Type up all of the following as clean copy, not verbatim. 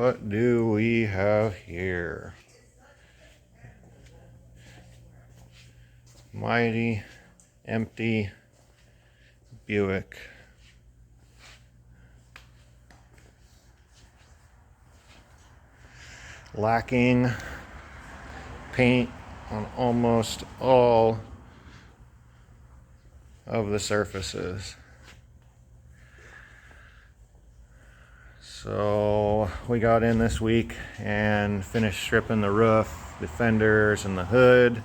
what do we have here? Mighty empty Buick. Lacking paint on almost all of the surfaces. So we got in this week and finished stripping the roof, the fenders, and the hood.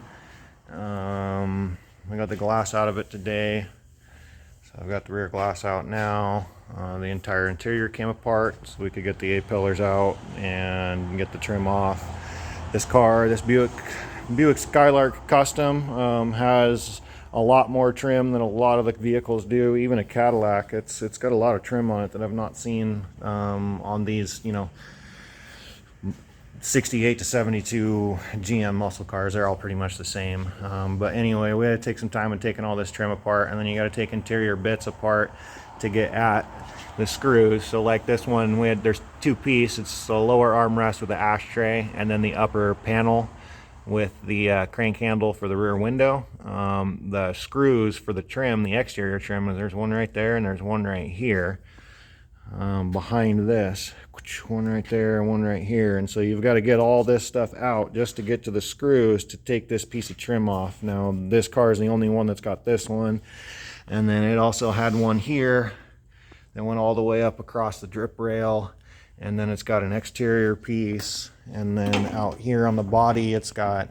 We got the glass out of it today. So I've got the rear glass out now. The entire interior came apart so we could get the A-pillars out and get the trim off. This car, this Buick Skylark Custom, has a lot more trim than a lot of the vehicles do. Even a Cadillac, it's got a lot of trim on it that I've not seen on these, 68 to 72 GM muscle cars. They're all pretty much the same. But anyway, we had to take some time and taking all this trim apart, and then you got to take interior bits apart to get at the screws. So like this one, there's two pieces. It's the lower armrest with the ashtray, and then the upper panel with the crank handle for the rear window. The screws for the trim, the exterior trim, there's one right there and there's one right here. Behind this, one right there and one right here, and so you've got to get all this stuff out just to get to the screws to take this piece of trim off. Now this car is the only one that's got this one, and then it also had one here that went all the way up across the drip rail, and then it's got an exterior piece, and then out here on the body it's got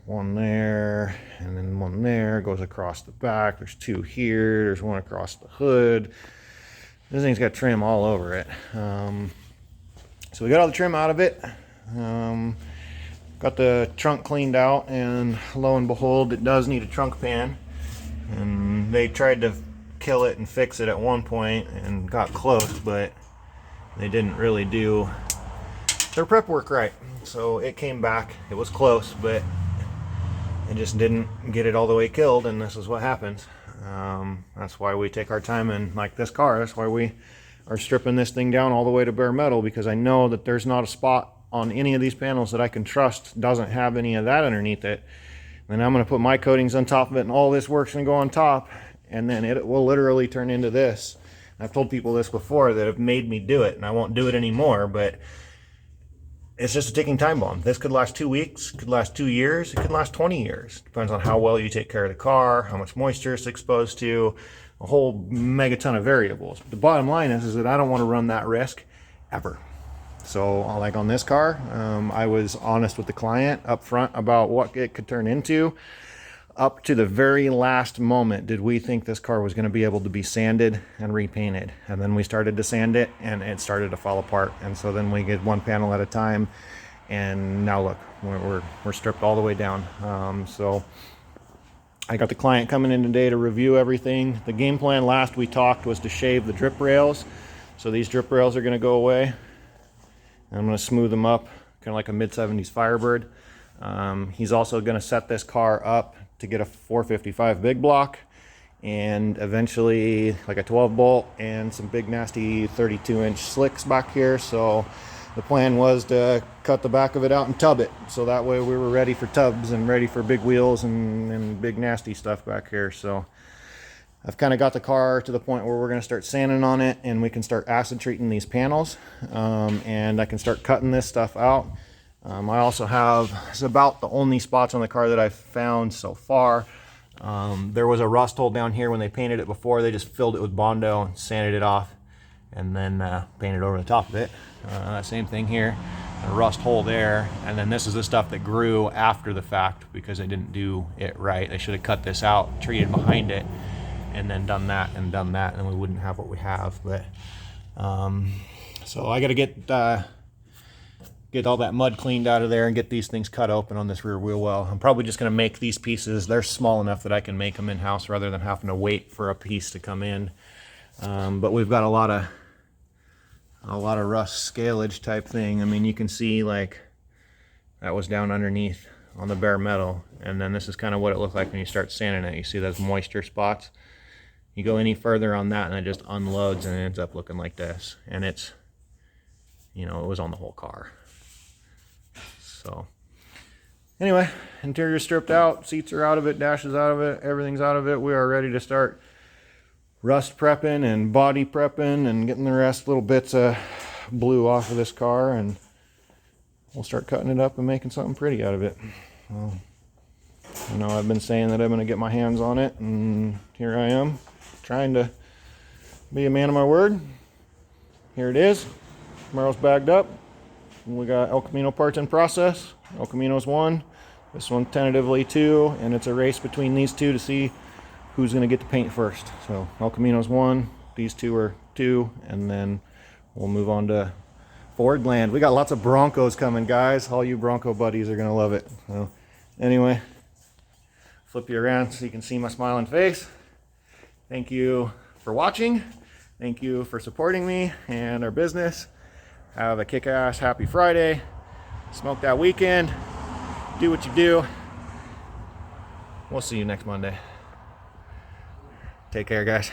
one there and then one there, goes across the back. There's two here, there's one across the hood. This thing's got trim all over it. So we got all the trim out of it. Got the trunk cleaned out, and lo and behold, it does need a trunk pan. And they tried to kill it and fix it at one point and got close, but they didn't really do their prep work right. So it came back. It was close, but it just didn't get it all the way killed, and this is what happens. That's why we take our time, and like this car, that's why we are stripping this thing down all the way to bare metal, because I know that there's not a spot on any of these panels that I can trust doesn't have any of that underneath it. Then I'm going to put my coatings on top of it, and all this work's going to go on top, and then it will literally turn into this. I've told people this before that have made me do it, and I won't do it anymore, but it's just a ticking time bomb. This could last 2 weeks, could last 2 years, it could last 20 years. Depends on how well you take care of the car, how much moisture it's exposed to, a whole megaton of variables. But the bottom line is that I don't want to run that risk ever. So like on this car, I was honest with the client up front about what it could turn into. Up to the very last moment did we think this car was going to be able to be sanded and repainted, and then we started to sand it and it started to fall apart, and so then we get one panel at a time, and now look, we're stripped all the way down. So I got the client coming in today to review everything. The game plan last we talked was to shave the drip rails, so these drip rails are going to go away, and I'm going to smooth them up kind of like a mid-70s Firebird. He's also going to set this car up to get a 455 big block, and eventually like a 12 bolt and some big nasty 32-inch slicks back here. So the plan was to cut the back of it out and tub it, so that way we were ready for tubs and ready for big wheels and big nasty stuff back here. So I've kind of got the car to the point where we're going to start sanding on it, and we can start acid treating these panels, and I can start cutting this stuff out. I also have, it's about the only spots on the car that I've found so far. There was a rust hole down here when they painted it before. They just filled it with Bondo and sanded it off, and then painted over the top of it. Same thing here, a rust hole there, and then this is the stuff that grew after the fact because they didn't do it right. They should have cut this out, treated behind it, and then done that, and then we wouldn't have what we have. But so I got to get all that mud cleaned out of there and get these things cut open on this rear wheel well. I'm probably just going to make these pieces. They're small enough that I can make them in-house rather than having to wait for a piece to come in. But we've got a lot of rust scalage type thing. I mean, you can see like that was down underneath on the bare metal, and then this is kind of what it looked like when you start sanding it. You see those moisture spots. You go any further on that and it just unloads and it ends up looking like this. And it's, you know, it was on the whole car. So anyway, interior stripped out, seats are out of it, dash is out of it, everything's out of it. We are ready to start rust prepping and body prepping and getting the little bits of blue off of this car, and we'll start cutting it up and making something pretty out of it. Well, you know, I've been saying that I'm going to get my hands on it, and here I am trying to be a man of my word. Here it is. Tomorrow's bagged up. We got El Camino parts in process. El Camino's 1, this one tentatively 2, and it's a race between these two to see who's going to get the paint first. So El Camino's 1, these two are 2, and then we'll move on to Ford land. We got lots of Broncos coming, guys. All you Bronco buddies are going to love it. So anyway, flip you around so you can see my smiling face. Thank you for watching. Thank you for supporting me and our business. Have a kick-ass happy Friday. Smoke that weekend. Do what you do. We'll see you next Monday. Take care, guys.